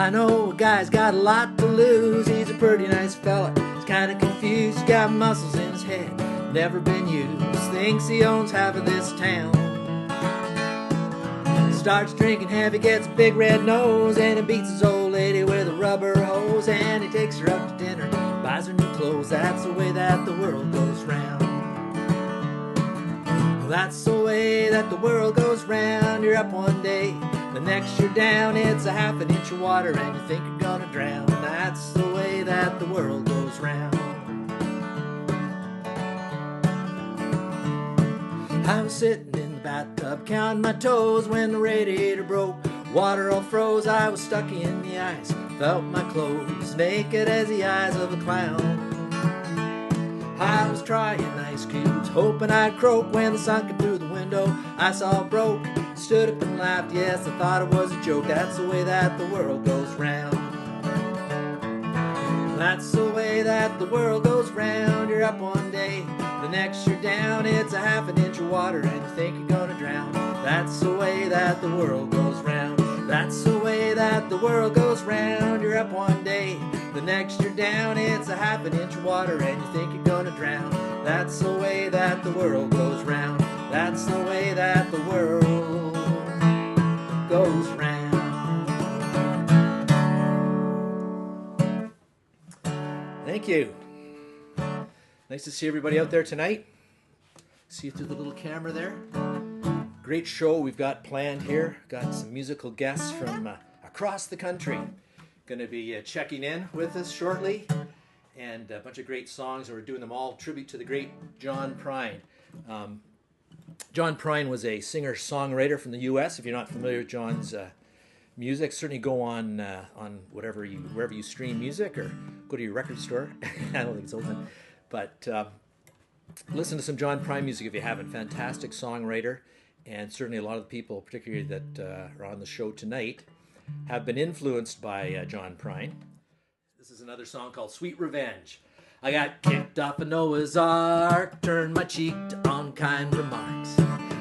I know a guy's got a lot to lose. He's a pretty nice fella, he's kinda confused. He's got muscles in his head, never been used. Thinks he owns half of this town. Starts drinking heavy, gets a big red nose, and he beats his old lady with a rubber hose. And he takes her out to dinner, buys her new clothes. That's the way that the world goes round. That's the way that the world goes round. You're up one day, the next you're down. It's a half an inch of water and you think you're gonna drown. That's the way that the world goes round. I was sitting in the bathtub counting my toes when the radiator broke. Water all froze, I was stuck in the ice. Felt my clothes naked as the eyes of a clown. I was trying ice cubes, hoping I'd croak when the sun came through the window. I saw broke, stood up and laughed. Yes, I thought it was a joke. That's the way that the world goes round. That's the way that the world goes round. You're up one day, the next you're down. It's a half an inch of water and you think you're gonna drown. That's the way that the world goes round. That's the way that the world goes round. You're up one day, the next you're down. It's a half an inch of water and you think you're gonna drown. That's the way that the world goes round. That's the way that the world goes round. Thank you. Nice to see everybody out there tonight. See you through the little camera there. Great show we've got planned here. Got some musical guests from across the country. Going to be checking in with us shortly. And a bunch of great songs. And we're doing them all tribute to the great John Prine. John Prine was a singer-songwriter from the U.S. If you're not familiar with John's music, certainly go on wherever you stream music or go to your record store. I don't think it's open. But listen to some John Prine music if you haven't. Fantastic songwriter. And certainly a lot of the people, particularly that are on the show tonight, have been influenced by John Prine. This is another song called Sweet Revenge. I got kicked off a Noah's Ark, turned my cheek to unkind remarks.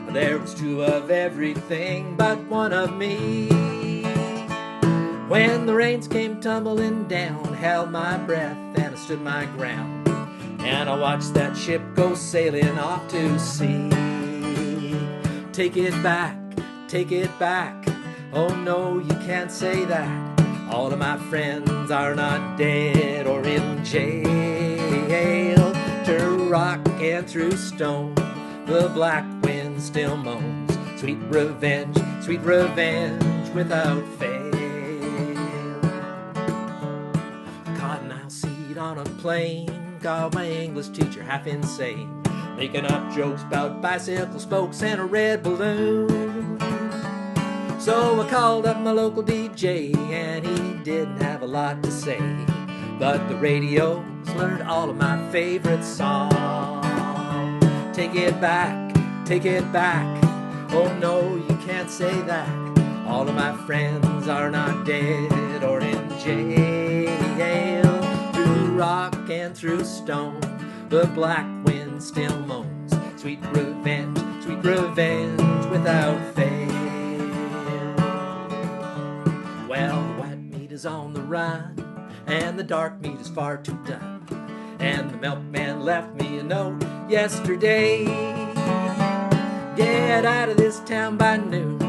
There was two of everything but one of me. When the rains came tumbling down, held my breath and I stood my ground. And I watched that ship go sailing off to sea. Take it back, take it back. Oh no, you can't say that. All of my friends are not dead or in jail. Through rock and through stone, the black wind still moans. Sweet revenge without fail. Cotton I'll seed on a plane, called my English teacher half insane. Making up jokes about bicycle spokes and a red balloon. So I called up my local DJ and he didn't have a lot to say. But the radio's learned all of my favorite songs. Take it back, take it back. Oh no, you can't say that. All of my friends are not dead or in jail. Through rock and through stone, the black wind still moans. Sweet revenge without fail. Well, the white meat is on the run, and the dark meat is far too done. And the milkman left me a note yesterday. Get out of this town by noon,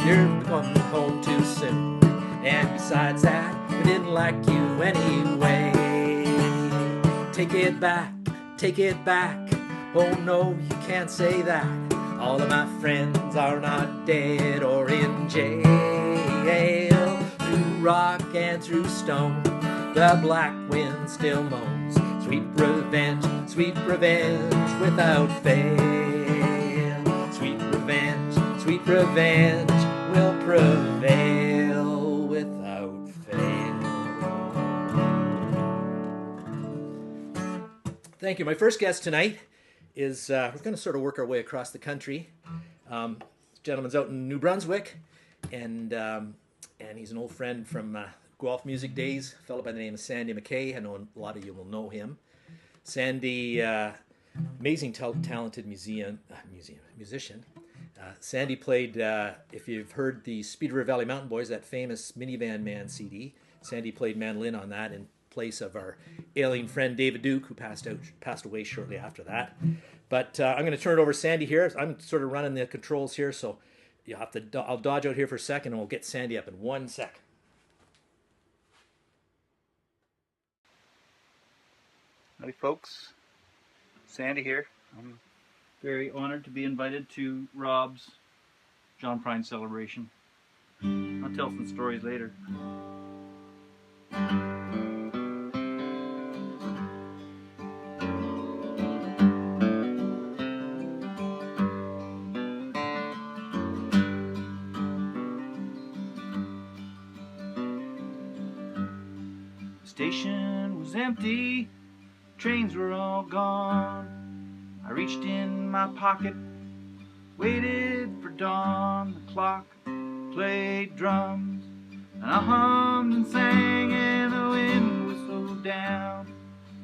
you're coming home too soon. And besides that, we didn't like you anyway. Take it back, take it back. Oh no, you can't say that. All of my friends are not dead or in jail. Through rock and through stone, the black wind still moans. Sweet revenge without fail. Sweet revenge will prevail without fail. Thank you. My first guest tonight is, we're going to sort of work our way across the country. This gentleman's out in New Brunswick, and he's an old friend from Guelph music days, a fellow by the name of Sandy McKay. I know a lot of you will know him. Sandy, amazing talented musician, Sandy played, if you've heard the Speed River Valley Mountain Boys, that famous Minivan Man CD, Sandy played mandolin on that in place of our ailing friend David Duke, who passed away shortly after that. But I'm going to turn it over to Sandy here. I'm sort of running the controls here, so you have to. I'll dodge out here for a second, and we'll get Sandy up in 1 sec. Howdy, folks. Sandy here. I'm very honored to be invited to Rob's John Prine celebration. I'll tell some stories later. The station was empty. Trains were all gone. I reached in my pocket, waited for dawn. The clock played drums, and I hummed and sang, and the wind whistled down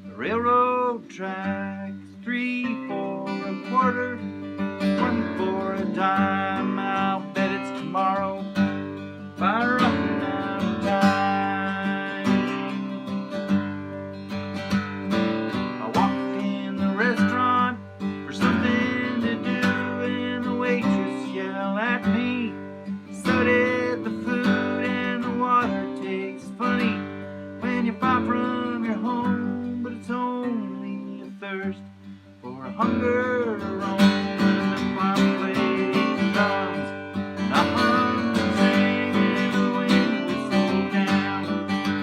the railroad tracks. 3 for a quarter, 1 for a dime. I'll bet it's tomorrow by rocking out of time. Hunger to roam, and the clock played drums, and I hummed and sang, and the wind whistled down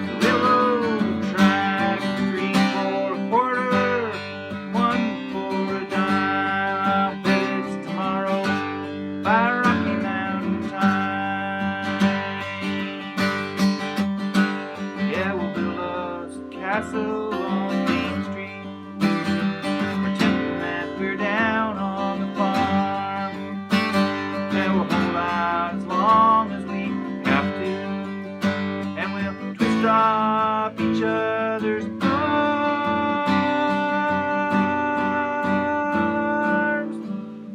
the railroad track. 3 for a quarter, 1 for a dime. I'll bet it's tomorrow by Rocky Mountain time. Yeah, we'll build us a castle on Main Street. We're down on the farm. Then we'll hold out as long as we have to, and we'll twist off each other's arms.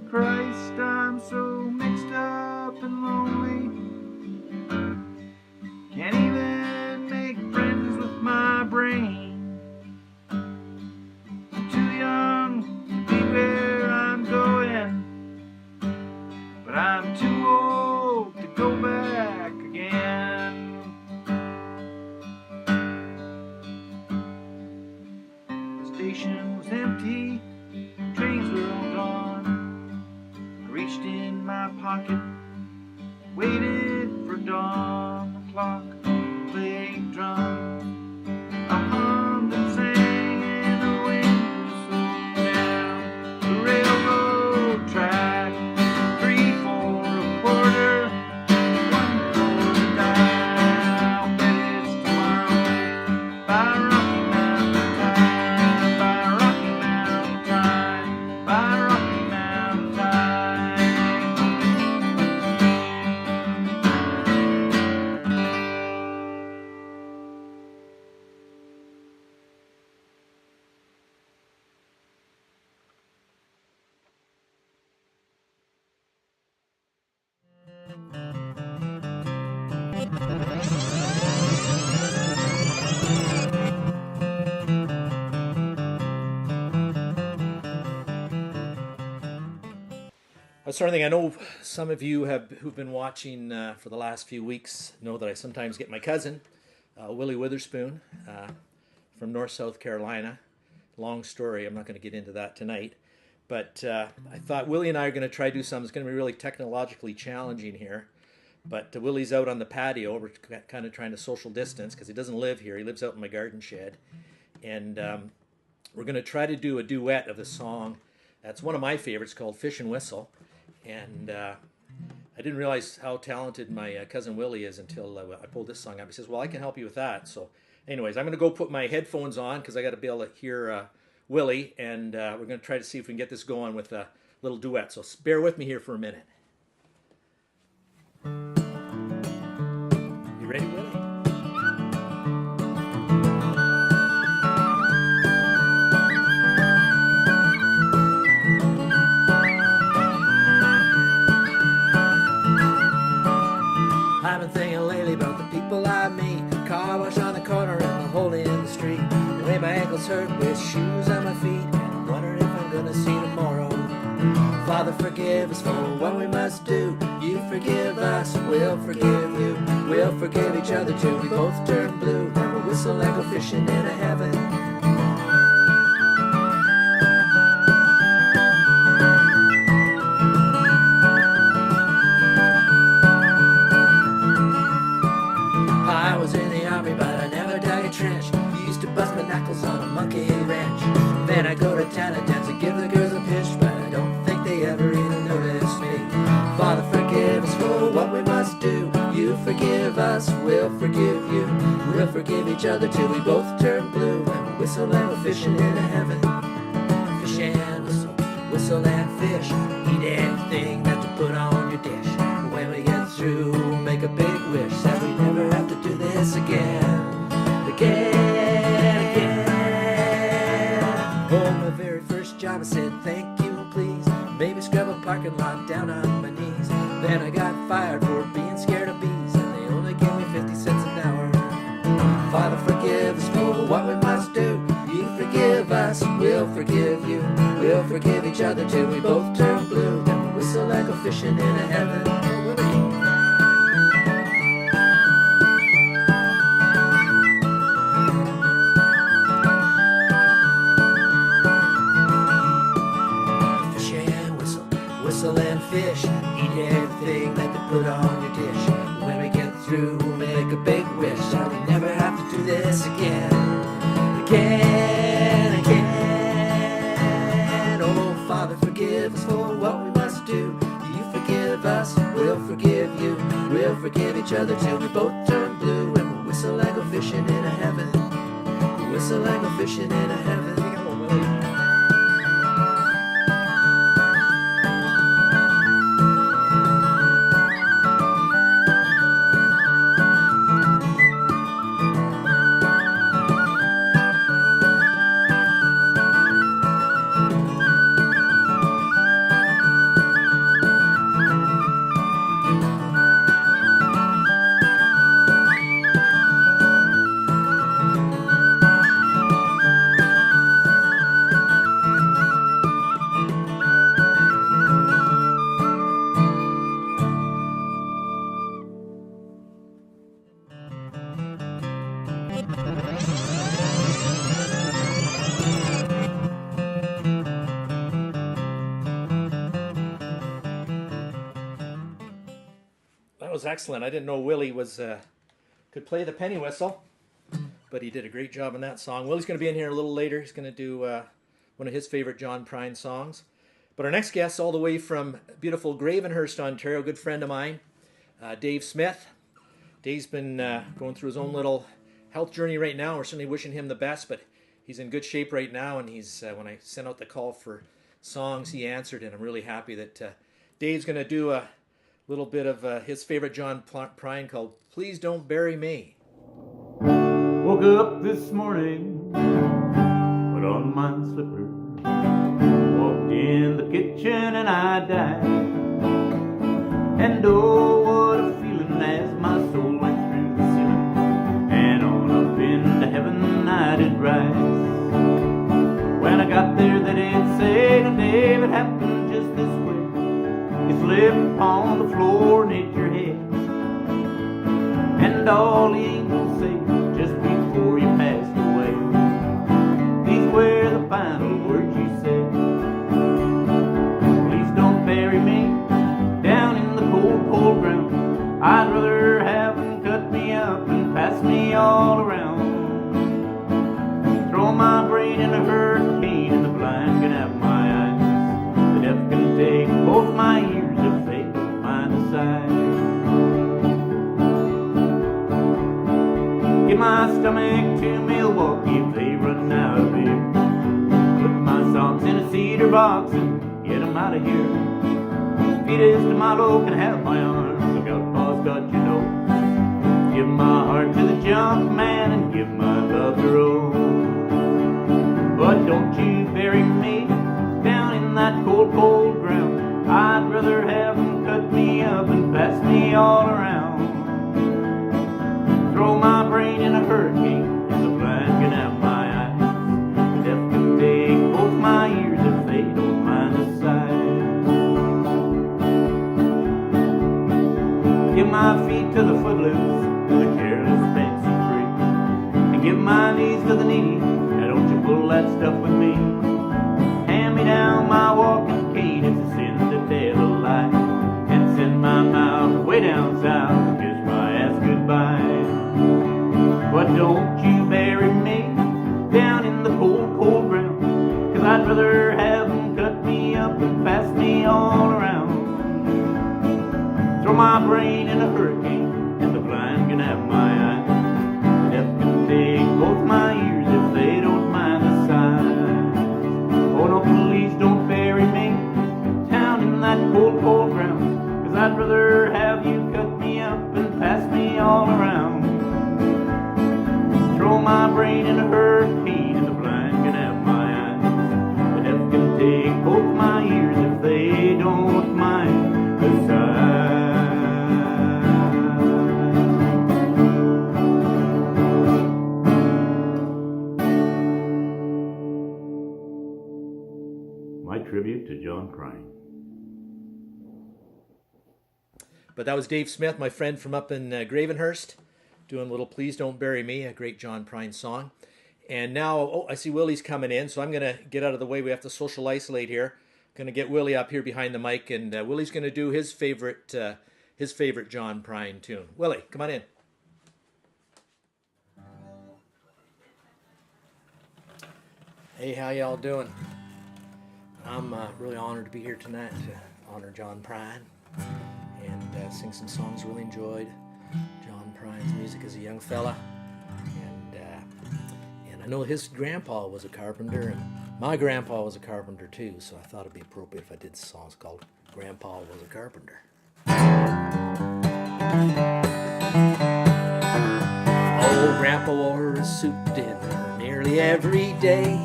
Christ, I'm so mixed up and lonely. Can't even make friends with my brain. I'm too young where I'm going, but I'm too old to go back again. The station was empty, trains were all gone. I reached in my pocket, waited for dawn. The clock played drums, I hummed and sang, and the wind whistled down the railroad track. 3 for a quarter, 1 for a dime. I'll bet it's tomorrow by Rocky Mountain time, by Rocky Mountain time, by Rocky Mountain time. I was sort of thinking, I know some of you who've been watching for the last few weeks know that I sometimes get my cousin, Willie Witherspoon, from North South Carolina. Long story, I'm not going to get into that tonight. But I thought Willie and I are going to try to do something that's going to be really technologically challenging here. But Willie's out on the patio. We're kind of trying to social distance because he doesn't live here. He lives out in my garden shed. And we're going to try to do a duet of the song. That's one of my favorites called Fish and Whistle. And I didn't realize how talented my cousin Willie is until I pulled this song up. He says, well, I can help you with that. So anyways, I'm going to go put my headphones on because I got to be able to hear Willie. And we're going to try to see if we can get this going with a little duet. So bear with me here for a minute. You ready, Willie? street. The way my ankles hurt with shoes on my feet, and I'm wondering if I'm gonna see tomorrow. Father, forgive us for what we must do. You forgive us, we'll forgive you. We'll forgive each other till we both turn blue. And we'll whistle and go fishing in a heaven. I was in the army, but I never dug a trench. Used to bust my knuckles on a monkey wrench. Then I go to town and dance and give the girls a pitch, but I don't think they ever even noticed me. Father, forgive us for what we must do. You forgive us, we'll forgive you. We'll forgive each other till we both turn blue. And we'll whistle and go fishing in a heaven. Fish and whistle, whistle and fish. Eat anything that you put on your dish. When we get through, we'll make a big wish that we never have to do this again. Oh, my very first job I said thank you please. Made me scrub a parking lot down on my knees. Then I got fired for being scared of bees, and they only gave me 50 cents an hour. Father, forgive us for what we must do. You forgive us, we'll forgive you. We'll forgive each other till we both turn blue. Then we'll whistle and go fishing in a heaven. Whistle and fish, eat everything that they put on your dish. When we get through, we'll make a big wish that we never have to do this again. Oh, Father, forgive us for what we must do. You forgive us, we'll forgive you. We'll forgive each other till we both turn blue. And we'll whistle and go fishing in a heaven. We'll whistle and go fishing in a heaven. That was excellent. I didn't know Willie could play the penny whistle, but he did a great job on that song. Willie's going to be in here a little later. He's going to do one of his favorite John Prine songs. But our next guest, all the way from beautiful Gravenhurst, Ontario, a good friend of mine, Dave Smith. Dave's been going through his own little health journey right now. We're certainly wishing him the best, but he's in good shape right now. And he's when I sent out the call for songs, he answered, and I'm really happy that Dave's going to do a little bit of his favorite John Prine called Please Don't Bury Me. Woke up this morning, put on my slippers, walked in the kitchen and I died. And oh, what a feeling as my soul went through the ceiling, and on up into heaven I did rise. When I got there they did say to Dave, it happened just this way. You slipped upon the floor and hit your head, and all the angels say just before you passed away, these were the final words you said. Please don't bury me down in the cold, cold ground. I'd rather have them cut me up and pass me all around. Throw my brain in a hurricane and the blind can have my eyes. The deaf can take both my ears if they don't find a side. Get my stomach to Milwaukee if they run out of beer. Put my socks in a cedar box and get them out of here. Fetus Tomato can have my arms. Look out, pa's got your nose. Give my heart to the junk man and give my love to Rose. But don't you bury me down in that cold, cold ground. I'd rather have them cut me up and pass me all around. Throw my brain in a hurricane and the blind can have my that stuff with me. Hand me down my walking cane, it's a sin to tell a lie, and send my mouth way down south, kiss my ass goodbye. But don't you bury me down in the cold, cold ground, 'cause I'd rather have them cut me up and pass me all around. Throw my brain in a hurricane, and the blind can have my eyes. The deaf can take both my ears if they don't mind the size. Oh no, please don't bury me down in that cold, cold ground, 'cause I'd rather have you cut me up and pass me all around. Throw my brain in a hurricane, and the blind can have my eyes. The deaf can take both my ears if they don't mind the size. My tribute to John Prine. But that was Dave Smith, my friend from up in Gravenhurst, doing a little Please Don't Bury Me, a great John Prine song. And now, I see Willie's coming in, so I'm going to get out of the way. We have to social isolate here. Going to get Willie up here behind the mic, and Willie's going to do his favorite John Prine tune. Willie, come on in. Hey, how y'all doing? I'm really honored to be here tonight to honor John Prine and sing some songs really enjoyed John Prine's music as a young fella. And I know his grandpa was a carpenter, and my grandpa was a carpenter too, so I thought it'd be appropriate if I did songs called Grandpa Was a Carpenter. Oh, Grandpa wore a suit to dinner nearly every day.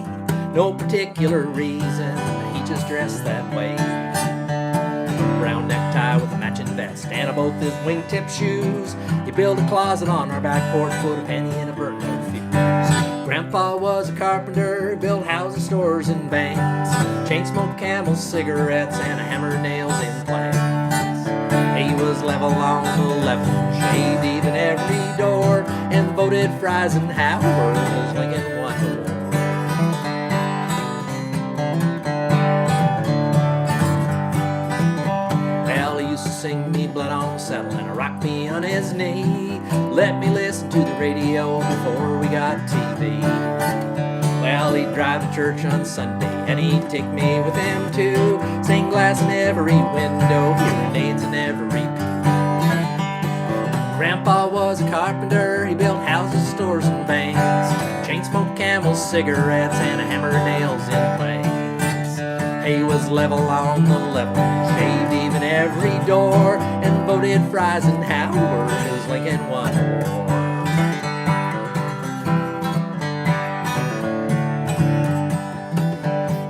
No particular reason, he just dressed that way. Brown necktie with a matching vest and both his wingtip shoes. He built a closet on our back porch, put a penny in a burnt no fuse. Grandpa was a carpenter, built houses, stores, and banks. Chain smoked Camel cigarettes and hammered nails in planks. He was level on the level, shaved even every door, and voted for Eisenhower as Lincoln won the war. Well, he used to sing me Blood on the Saddle and rock me on his knee. Let me listen to the radio before we got TV. Well, he'd drive to church on Sunday, and he'd take me with him too. Stained glass in every window, hearing aids in every pew. Grandpa was a carpenter, he built houses, stores, and banks. Chain smoked Camel cigarettes and hammered nails in planks. He was level on the level, shaved even every door, and voted for Eisenhower as Lincoln won the war.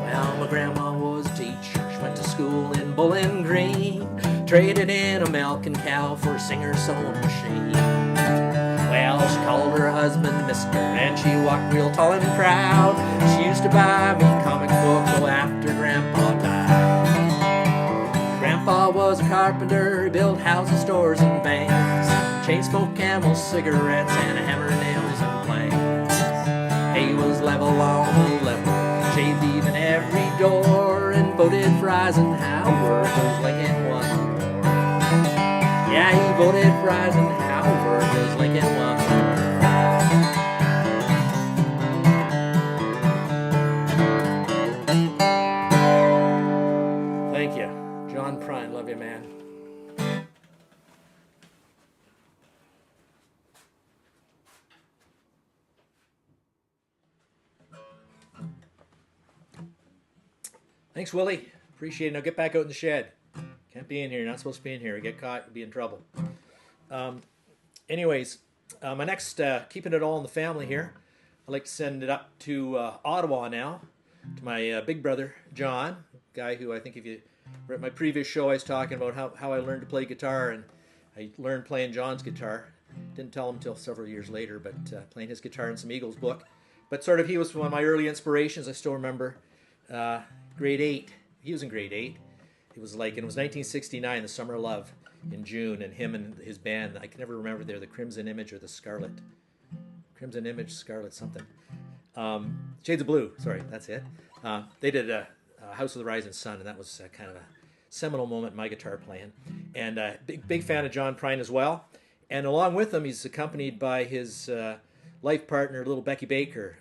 Well, my grandma was a teacher, she went to school in Bowling Green, traded in a milking cow for a Singer sewing machine. Well, she called her husband Mister, and she walked real tall and proud. She used to buy me comic books after Grandpa died. Grandpa was a carpenter, he built houses, stores, and banks. Chain smoked Camel cigarettes and hammered nails and planks. He was level on the level, shaved even every door, and voted for Eisenhower as Lincoln won the war. Yeah, he voted for Eisenhower as Lincoln won the war. Thank you. John Prine, love you, man. Thanks, Willie. Appreciate it. Now get back out in the shed. Can't be in here. You're not supposed to be in here. Get caught, you'll be in trouble. Anyways, my next, keeping it all in the family here, I'd like to send it up to Ottawa now, to my big brother, John, guy who I think if you were at my previous show, I was talking about how I learned to play guitar, and I learned playing John's guitar. Didn't tell him until several years later, but playing his guitar in some Eagles book. But sort of he was one of my early inspirations. I still remember grade 8. He was in grade 8. It was 1969, the Summer of Love in June, and him and his band, I can never remember, they're the Crimson Image or the Scarlet. Crimson Image, Scarlet something. Shades of Blue, sorry, that's it. They did House of the Rising Sun, and that was kind of a seminal moment in my guitar playing. And big fan of John Prine as well. And along with him, he's accompanied by his life partner, little Becky Baker,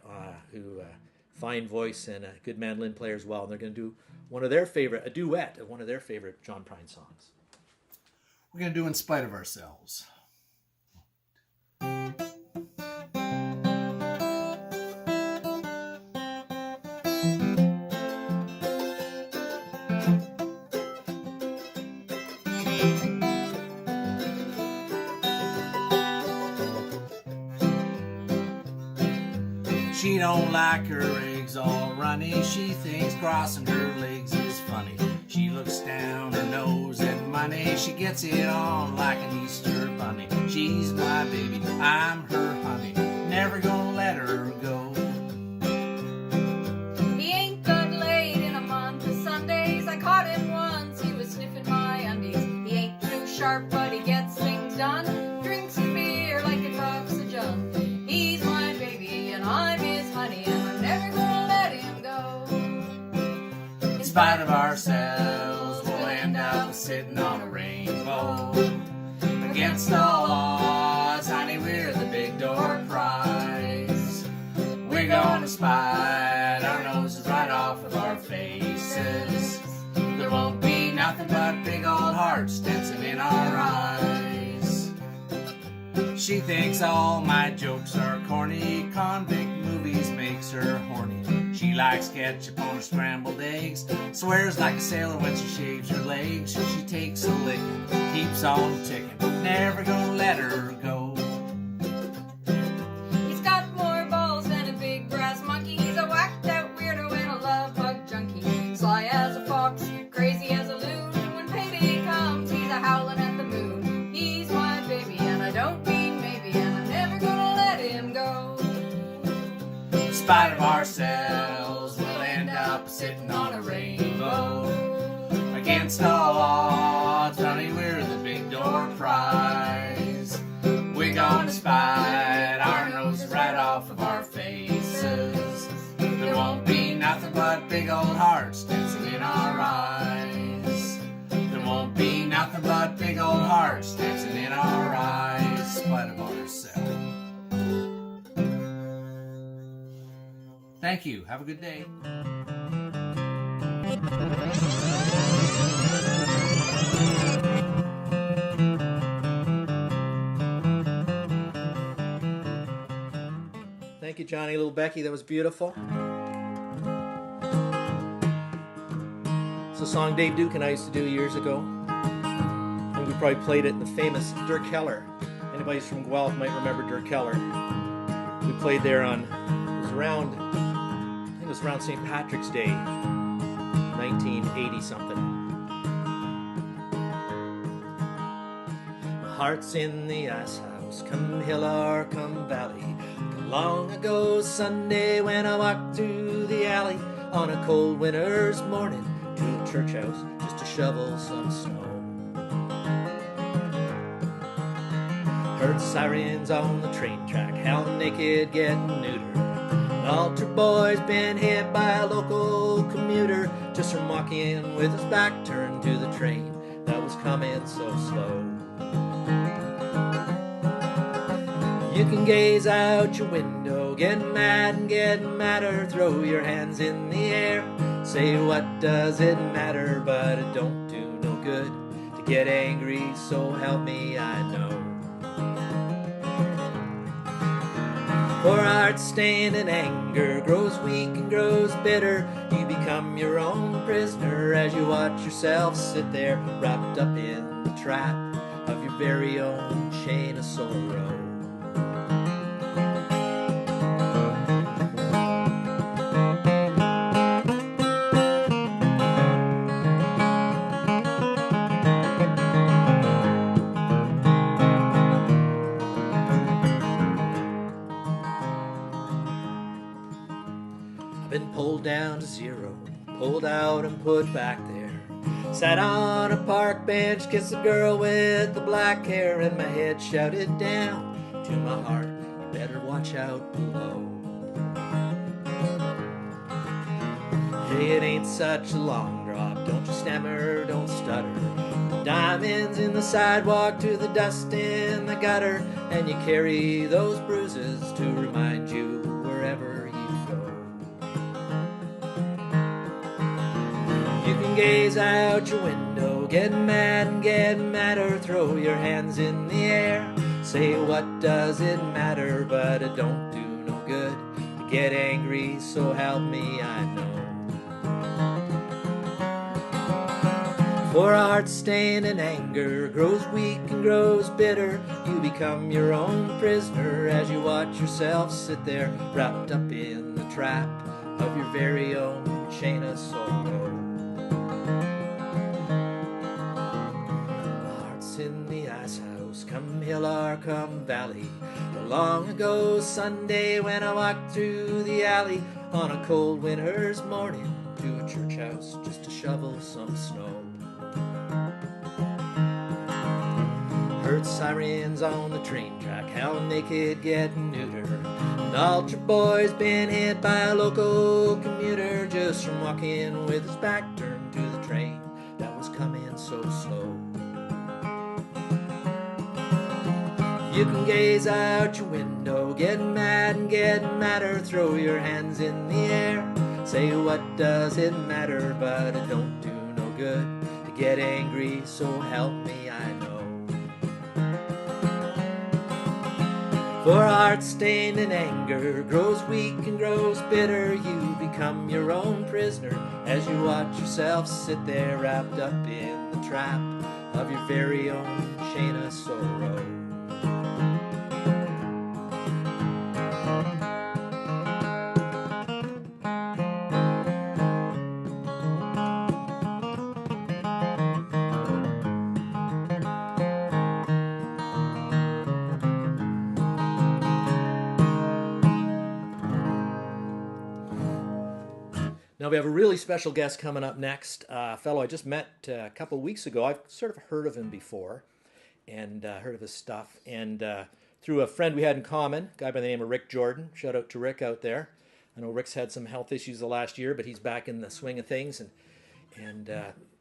who fine voice and a good mandolin player as well. And they're going to do a duet of one of their favorite John Prine songs. We're going to do In Spite of Ourselves. She don't like her eggs all runny. She thinks crossing her legs is funny. She looks down her nose at money. She gets it on like an Easter bunny. She's my baby, I'm her honey. Never gonna let her go. He ain't got laid in a month of Sundays. I caught him once, he was sniffing my undies. He ain't too sharp, but he gets things done. Drinks his beer like it talks a jug. He's my baby and I'm his honey, and I'm never gonna let him go. In spite of ourselves, we'll end up sitting on a rainbow. Against all odds, honey, we're the big door prize. We're gonna spite our noses right off of our faces. There won't be nothing but big old hearts dancing in our eyes. She thinks all my jokes are corny. Convict movies makes her horny. She likes ketchup on her scrambled eggs. Swears like a sailor when she shaves her legs. She takes a licking, keeps on ticking. Never gonna let her go. He's got more balls than a big brass monkey. He's a whacked out weirdo and a love bug junkie. Sly as a fox, crazy as a loon. When payday comes, he's a howling at the moon. He's my baby and I don't mean maybe, and I'm never gonna let him go. In spite of ourselves, we'll end up sitting on a rainbow. Against all odds, honey, we're the big door prize. We're gonna spite our noses right off of our faces. There won't be nothing but big old hearts dancing in our eyes. There won't be nothing but big old hearts dancing in our eyes. In spite of ourselves. Thank you. Have a good day. Thank you, Johnny, little Becky. That was beautiful. It's a song Dave Duke and I used to do years ago. And we probably played it in the famous Dirk Keller. Anybody from Guelph might remember Dirk Keller. We played there on, it was around St. Patrick's Day, 1980 something. My heart's in the ice house, come hill or come valley. Long ago Sunday when I walked through the alley on a cold winter's morning to a church house just to shovel some snow. Heard sirens on the train track, hell naked getting neutered. An altar boy's been hit by a local commuter just from walking with his back turned to the train that was coming so slow. You can gaze out your window, getting mad and getting madder. Throw your hands in the air, say what does it matter? But it don't do no good to get angry, so help me I know. For heart stained in anger grows weak and grows bitter. You become your own prisoner as you watch yourself sit there wrapped up in the trap of your very own chain of sorrow. Been pulled down to zero, pulled out and put back there. Sat on a park bench, kissed the girl with the black hair, and my head shouted down to my heart, you better watch out below. Say it ain't such a long drop, don't you stammer, don't stutter. Diamonds in the sidewalk to the dust in the gutter, and you carry those bruises to remind you wherever you go. You can gaze out your window, get mad and get madder, throw your hands in the air, say what does it matter, but it don't do no good to get angry, so help me I know. For a heart stained in anger grows weak and grows bitter, you become your own prisoner as you watch yourself sit there wrapped up in the trap of your very own chain of sorrow. Hearts in the ice house, come hill or come valley. The long ago Sunday when I walked through the alley on a cold winter's morning to a church house just to shovel some snow. Heard sirens on the train track, how naked getting neuter. An altar boy's been hit by a local commuter just from walking with his back turned to the train that was coming so slow. You can gaze out your window, get mad and get madder, throw your hands in the air, say what does it matter, but it don't do no good to get angry, so help me I know. For a heart stained in anger grows weak and grows bitter, you become your own prisoner as you watch yourself sit there wrapped up in the trap of your very own chain of sorrow. Now we have a really special guest coming up next, a fellow I just met a couple of weeks ago. I've sort of heard of him before and heard of his stuff. And through a friend we had in common, a guy by the name of Rick Jordan. Shout out to Rick out there. I know Rick's had some health issues the last year, but he's back in the swing of things. And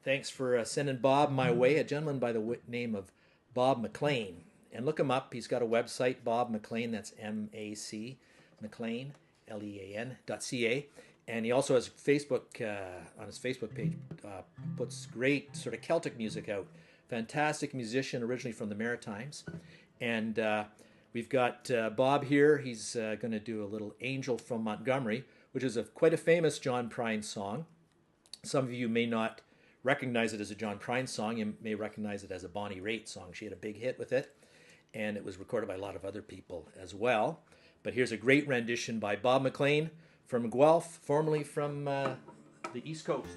thanks for sending Bob my way, a gentleman by the name of Bob McLean. And look him up. He's got a website, Bob McLean, that's M-A-C, McLean, Lean.ca. And he also has Facebook, on his Facebook page, puts great sort of Celtic music out. Fantastic musician, originally from the Maritimes. And we've got Bob here. He's going to do a little Angel from Montgomery, which is quite a famous John Prine song. Some of you may not recognize it as a John Prine song. You may recognize it as a Bonnie Raitt song. She had a big hit with it, and it was recorded by a lot of other people as well. But here's a great rendition by Bob McLean from Guelph, formerly from the East Coast.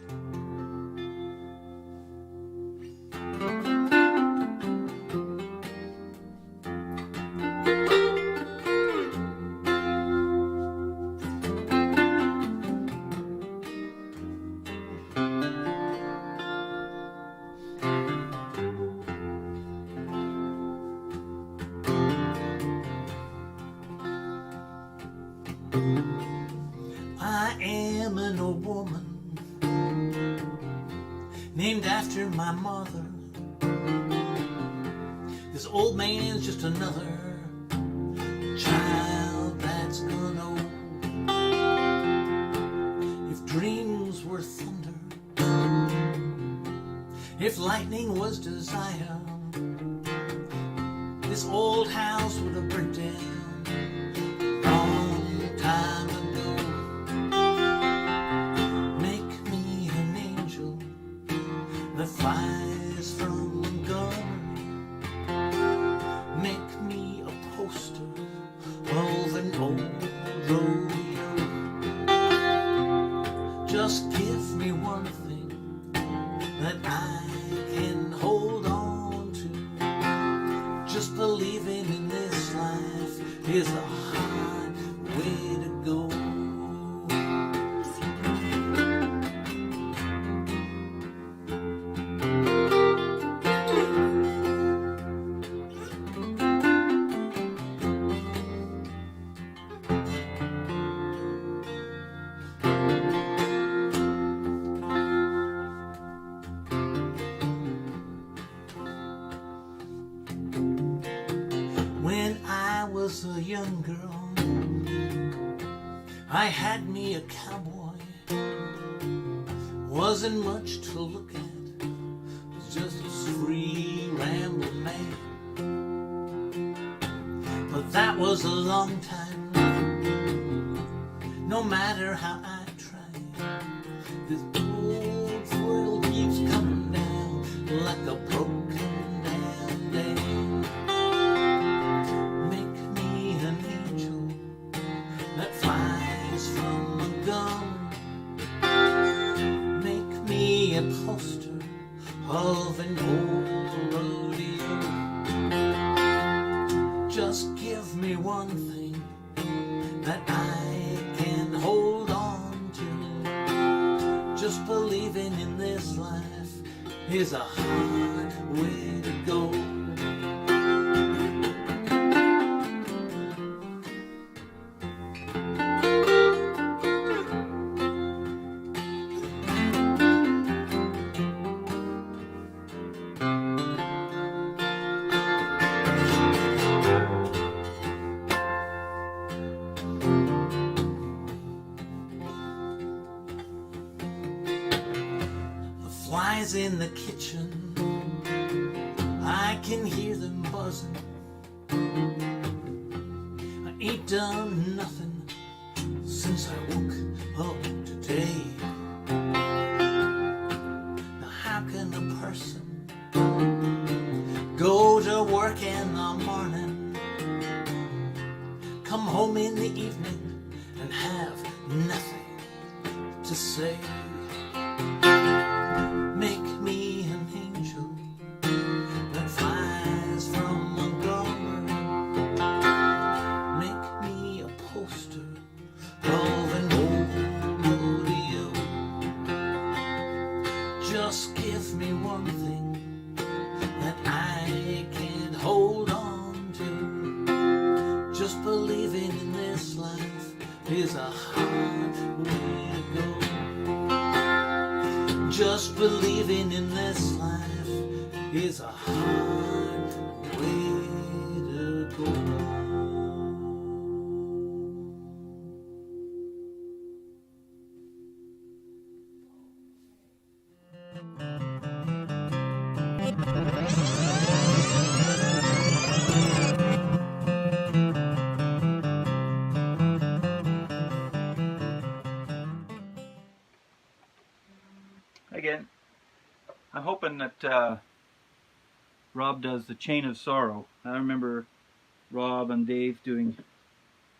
I am an old woman named after my mother. This old man's just another child that's gone old. If dreams were thunder, if lightning was desire, this old house would have burnt down long time ago. That flies from Montgomery, make me a poster of an old rodeo. Just give me one thing that I can hold on to. Just believing in this life is a hard way to go. I had me a cowboy, wasn't much to look at, was just a free rambling man. But that was a long time, no matter how I try, this old thrill keeps coming down like a broken down day. Make me an angel that flies from Montgomery. Make me a poster of an old rodeo. Just give me one thing that I can hold on to. Just believing in this life is a hard way to go. Flies in the kitchen, I can hear them buzzing. I ain't done nothing since I woke up today. Now how can a person go to work in the morning, come home in the evening and have nothing to say? Make me an angel that flies from Montgomery. Make me a poster of an old rodeo. Just give me one thing that I can hold on to. Just believing in this life is a hard way to go. Just believing in this life is a hard way to go. Again, I'm hoping that Rob does the Chain of Sorrow. I remember Rob and Dave doing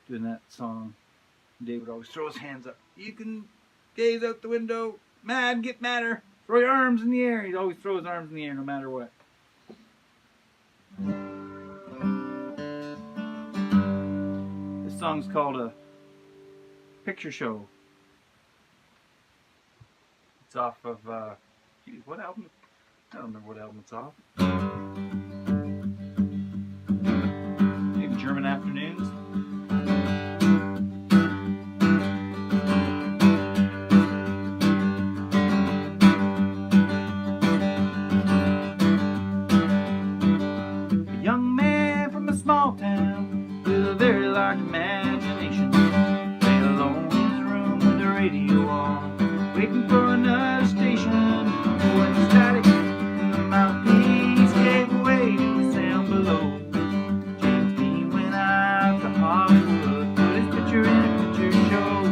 that song. Dave would always throw his hands up. You can gaze out the window, mad, get madder, throw your arms in the air. He'd always throw his arms in the air no matter what. This song's called A Picture Show. It's off of, geez, what album? I don't remember what album it's off. Maybe German Afternoons? A young man from a small town with a very large imagination, lay alone in his room with the radio on, waiting for another station. When the static in the mouthpiece gave way to the sound below, James Dean went out to Hollywood, put his picture in a picture show.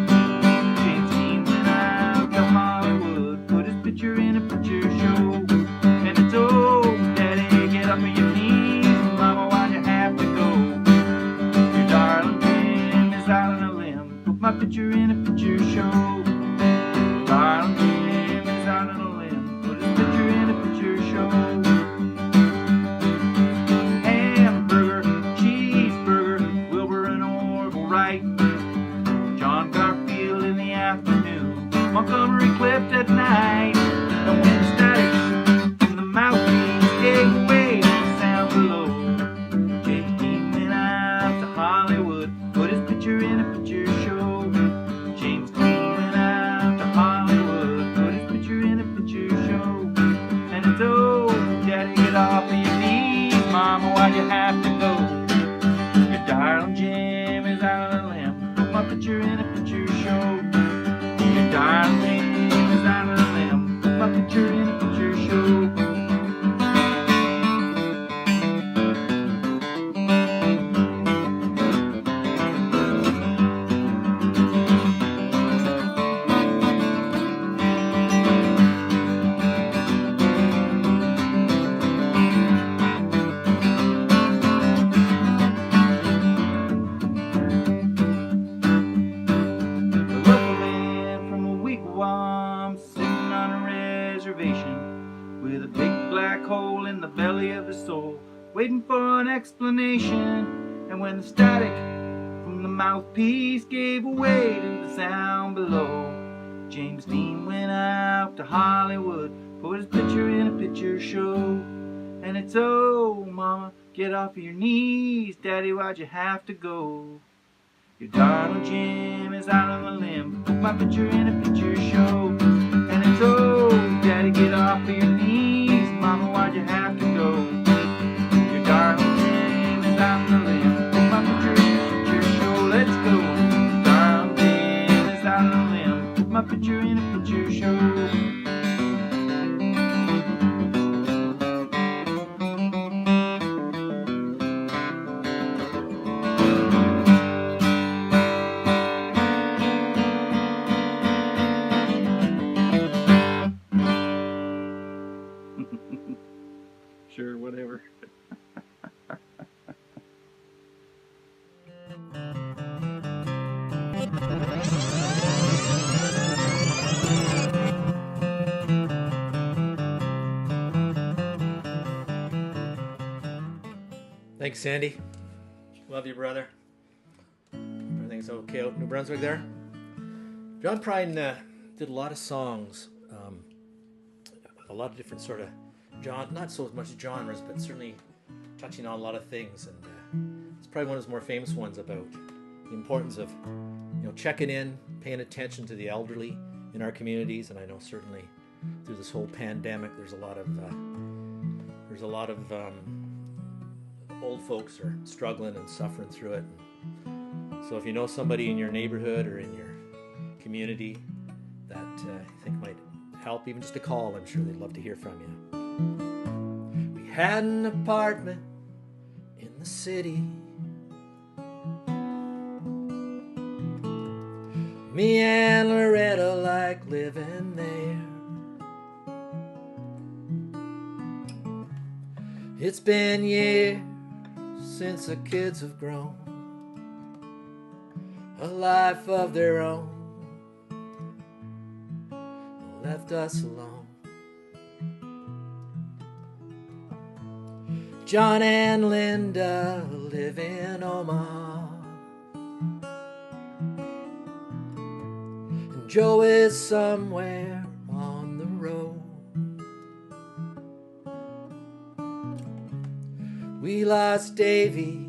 James Dean went out to Hollywood, put his picture in a picture show. And it's, oh, Daddy, get up on your knees, Mama, why'd you have to go? Your darling Jim is out on a limb, put my picture in a picture show. Darling Jim is out on a limb, put his picture in a picture show. Hamburger, cheeseburger, Wilbur and Orville Wright, John Garfield in the afternoon, Montgomery clipped at night. And when the static in the mouthpiece gave way to the sound below, James Dean went out to Hollywood, put his picture in a picture show. James Dean went out to Hollywood, put his picture in a picture show. And it's, oh, Daddy, get off of your knees, Mama, why'd you have to go? Your darling Jim is out on a limb, put my picture in a picture show. Darling, is out on a limb. Put my picture in a picture show. With a big black hole in the belly of his soul, waiting for an explanation. And when the static from the mouthpiece gave way to the sound below, James Dean went out to Hollywood, put his picture in a picture show. And it's, oh mama, get off your knees, daddy, why'd you have to go? Your darling Jim is out on a limb, put my picture in a picture show. And it's, oh daddy, get off of your knees, mama, why'd you have to go? Your darling Jim is out on a limb, put my picture in a picture show. Let's go. Your darling Jim is out on a limb, put my picture in a picture show. Sure, whatever. Thanks, Sandy. Love you, brother. Everything's okay out in New Brunswick there. John Prine did a lot of songs, a lot of different sort of not so much genres, but certainly touching on a lot of things. And it's probably one of his more famous ones about the importance of, checking in, paying attention to the elderly in our communities. And I know certainly through this whole pandemic, there's a lot of old folks are struggling and suffering through it. And so if you know somebody in your neighborhood or in your community that you think might help, even just a call, I'm sure they'd love to hear from you. We had an apartment in the city. Me and Loretta like living there. It's been years since the kids have grown a life of their own, left us alone. John and Linda live in Omaha, and Joe is somewhere on the road. We lost Davy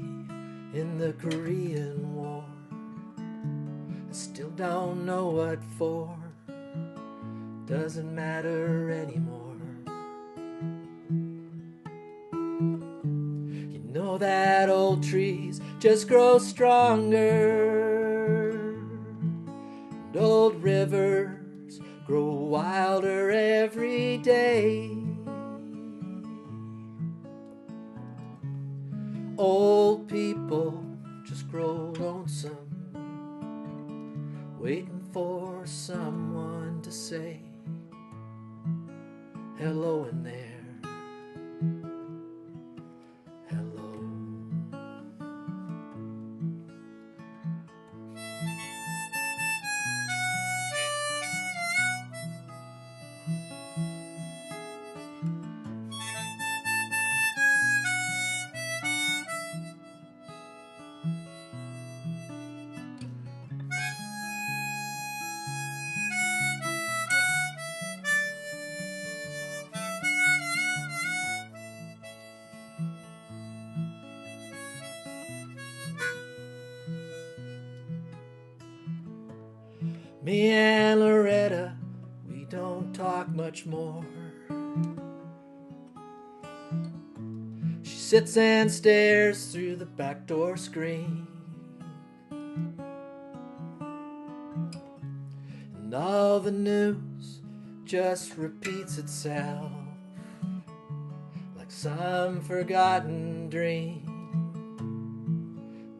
in the Korean War. I still don't know what for. Doesn't matter anymore. You know that old trees just grow stronger, and old rivers grow wilder every day. Old people just grow lonesome, waiting for someone to say hello in there. Hello. Me and Loretta, we don't talk much more. She sits and stares through the back door screen, and and all the news just repeats itself like some forgotten dream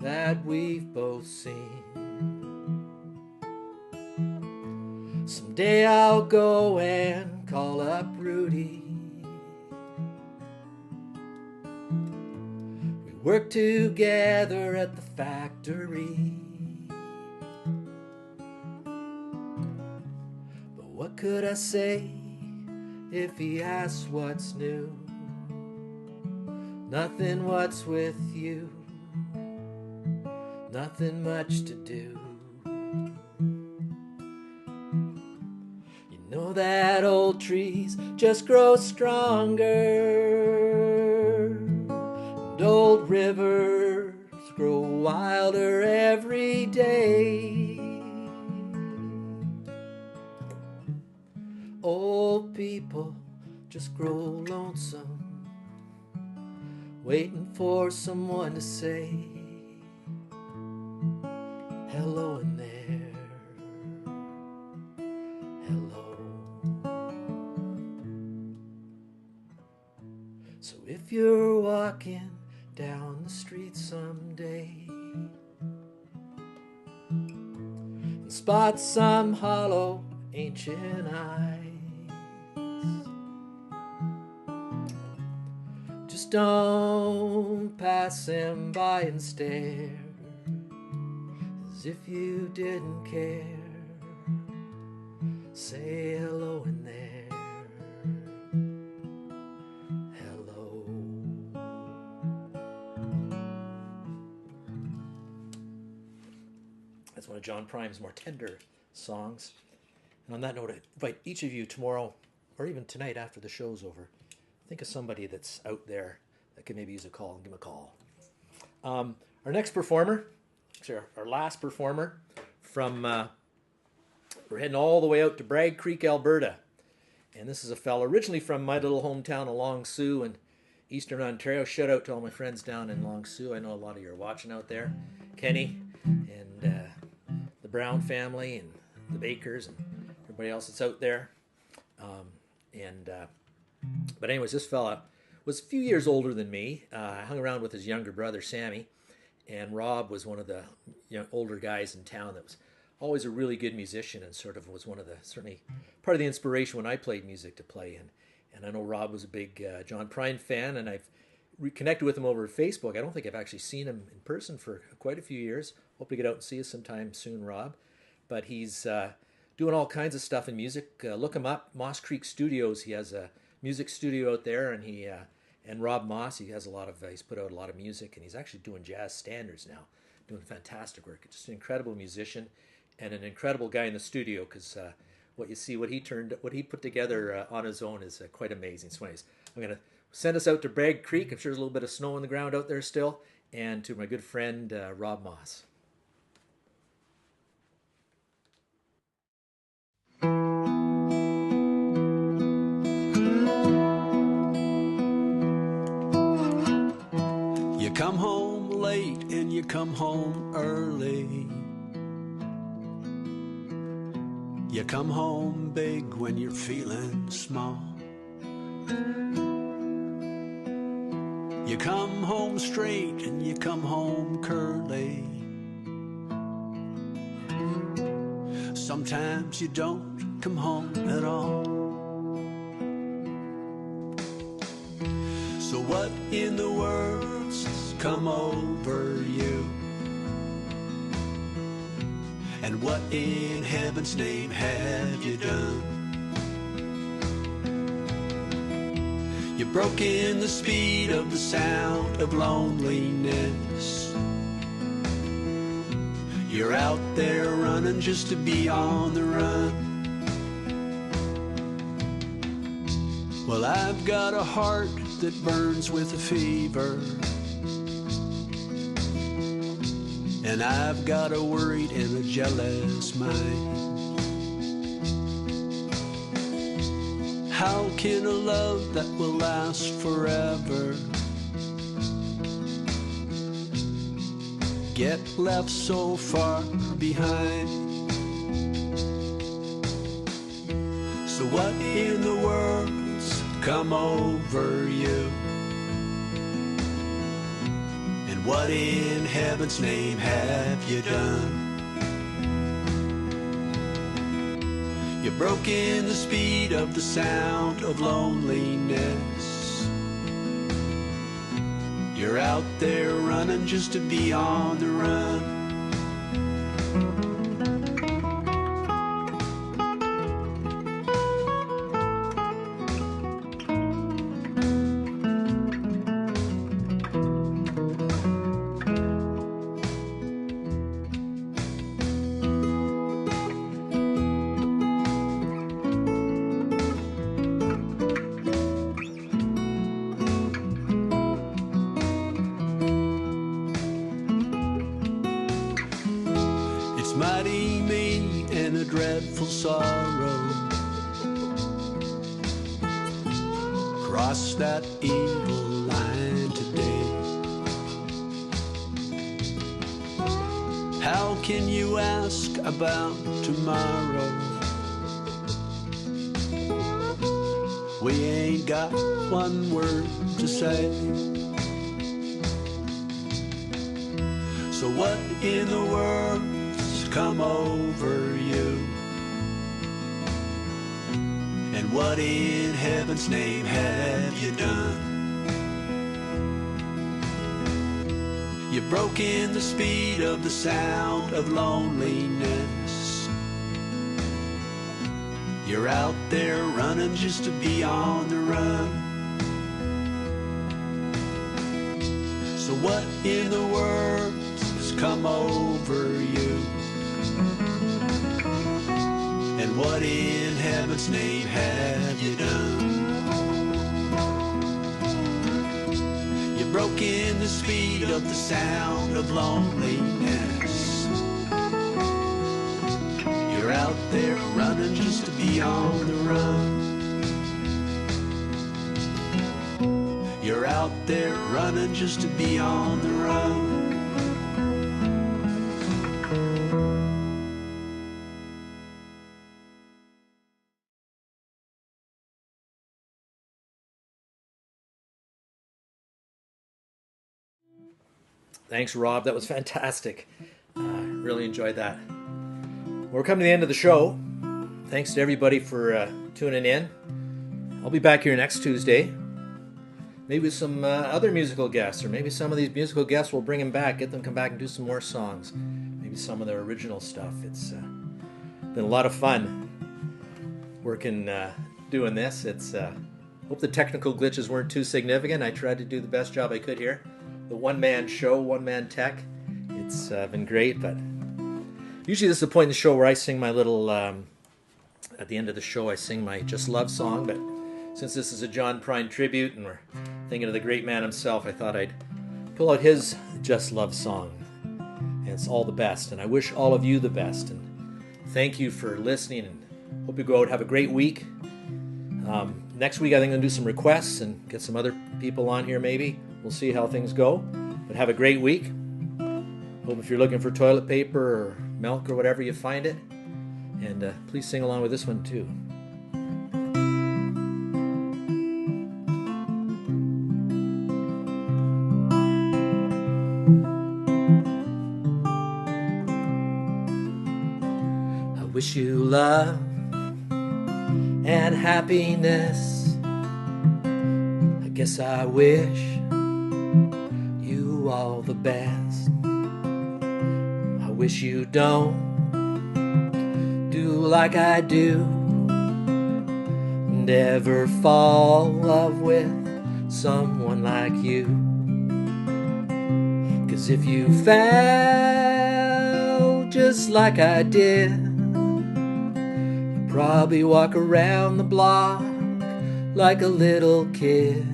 that we've both seen. Someday I'll go and call up Rudy. We worked together at the factory. But what could I say if he asked what's new? Nothing, what's with you? Nothing much to do. You know that old trees just grow stronger, and old rivers grow wilder every day. Old people just grow lonesome, waiting for someone to say hello in there, hello. So if you're walking down the street someday and spot some hollow ancient eyes, just don't pass them by and stare as if you didn't care. Say hello in there, hello. That's one of John Prine's more tender songs. And on that note, I invite each of you tomorrow, or even tonight after the show's over, think of somebody that's out there that could maybe use a call and give them a call. Our next performer, actually our last performer, from we're heading all the way out to Bragg Creek, Alberta. And this is a fellow originally from my little hometown of Long Sault in Eastern Ontario. Shout out to all my friends down in Long Sault. I know a lot of you are watching out there. Kenny and the Brown family and the Bakers and everybody else that's out there. But anyways, this fella was a few years older than me. I hung around with his younger brother, Sammy. And Rob was one of the older guys in town that was always a really good musician and sort of was one of the, certainly part of the inspiration when I played music to play. And I know Rob was a big John Prine fan, and I've reconnected with him over Facebook. I don't think I've actually seen him in person for quite a few years. Hope to get out and see you sometime soon, Rob. But he's doing all kinds of stuff in music. Look him up, Moss Creek Studios. He has a music studio out there, and he and Rob Moss, he has he's put out a lot of music, and he's actually doing jazz standards now, doing fantastic work. Just an incredible musician and an incredible guy in the studio, because what he put together on his own is quite amazing. So anyways, I'm going to send us out to Bragg Creek. I'm sure there's a little bit of snow on the ground out there still, and to my good friend Rob Moss. You come home late and you come home early. You come home big when you're feeling small. You come home straight and you come home curly. Sometimes you don't come home at all. So what in the world's come over you? And what in heaven's name have you done? You've broken the speed of the sound of loneliness. You're out there running just to be on the run. Well, I've got a heart that burns with a fever, and I've got a worried and a jealous mind. How can a love that will last forever get left so far behind? So what in the world's come over you? And what in heaven's name have you done? You've broken the speed of the sound of loneliness. You're out there running just to be on the run. Mighty me and a dreadful sorrow. Cross that evil line today. How can you ask about tomorrow? We ain't got one word to say. So what in the world come over you? And what in heaven's name have you done? You've broken the speed of the sound of loneliness. You're out there running just to be on the run. So what in the world's come over you? And what in heaven's name have you done? You've broken the speed of the sound of loneliness. You're out there running just to be on the run. You're out there running just to be on the run. Thanks, Rob. That was fantastic. Really enjoyed that. We're coming to the end of the show. Thanks to everybody for tuning in. I'll be back here next Tuesday. Maybe with some other musical guests, or maybe some of these musical guests will bring them back, get them come back and do some more songs. Maybe some of their original stuff. It's been a lot of fun working, doing this. Hope the technical glitches weren't too significant. I tried to do the best job I could here. The one-man show, one-man tech. It's been great, but usually this is the point in the show where I sing my little, at the end of the show I sing my Just Love song, but since this is a John Prine tribute and we're thinking of the great man himself, I thought I'd pull out his Just Love song. And it's all the best, and I wish all of you the best, and thank you for listening, and hope you go out and have a great week. Next week I think I'm going to do some requests and get some other people on here maybe. We'll see how things go. But have a great week. Hope if you're looking for toilet paper or milk or whatever, you find it. And please sing along with this one too. I wish you love and happiness. I guess I wish you all the best. I wish you don't do like I do and ever fall in love with someone like you. 'Cause if you fell just like I did, you'd probably walk around the block like a little kid.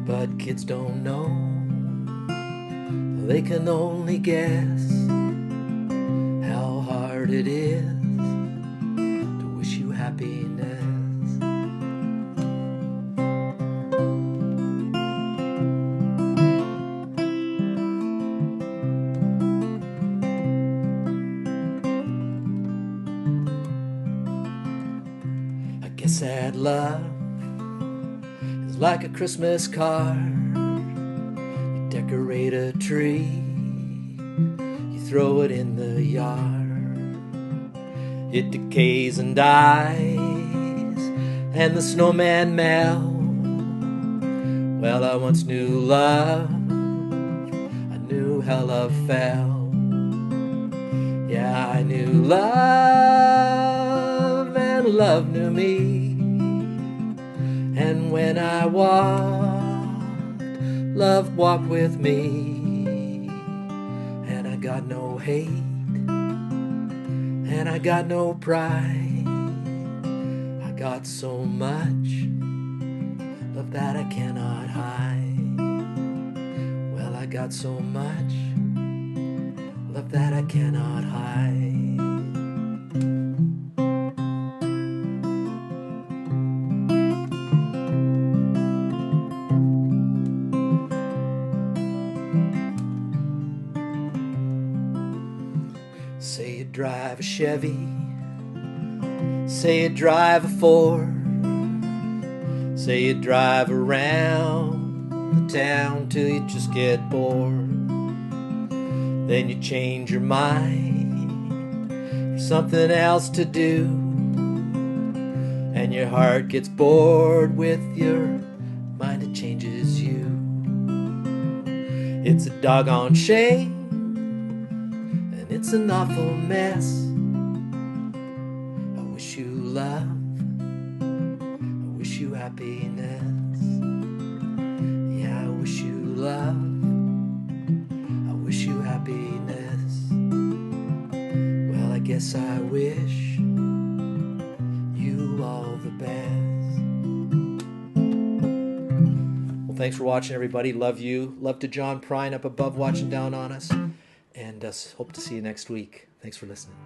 But kids don't know, they can only guess how hard it is to wish you happiness. Guess that love is like a Christmas card. You decorate a tree, you throw it in the yard. It decays and dies, and the snowman melts. Well, I once knew love, I knew how love felt. Yeah, I knew love, and love knew me. And when I walked, love walked with me. And I got no hate, and I got no pride. I got so much love that I cannot hide. Well, I got so much love that I cannot hide. Say you drive a Chevy, say you drive a Ford, say you drive around the town till you just get bored. Then you change your mind for something else to do, and your heart gets bored with your mind, it changes you. It's a doggone shame, and it's an awful mess. I wish you love, I wish you happiness. Yeah, I wish you love, I wish you happiness. Well, I guess I wish you all the best. Well, thanks for watching, everybody. Love you. Love to John Prine up above watching down on us. And hope to see you next week. Thanks for listening.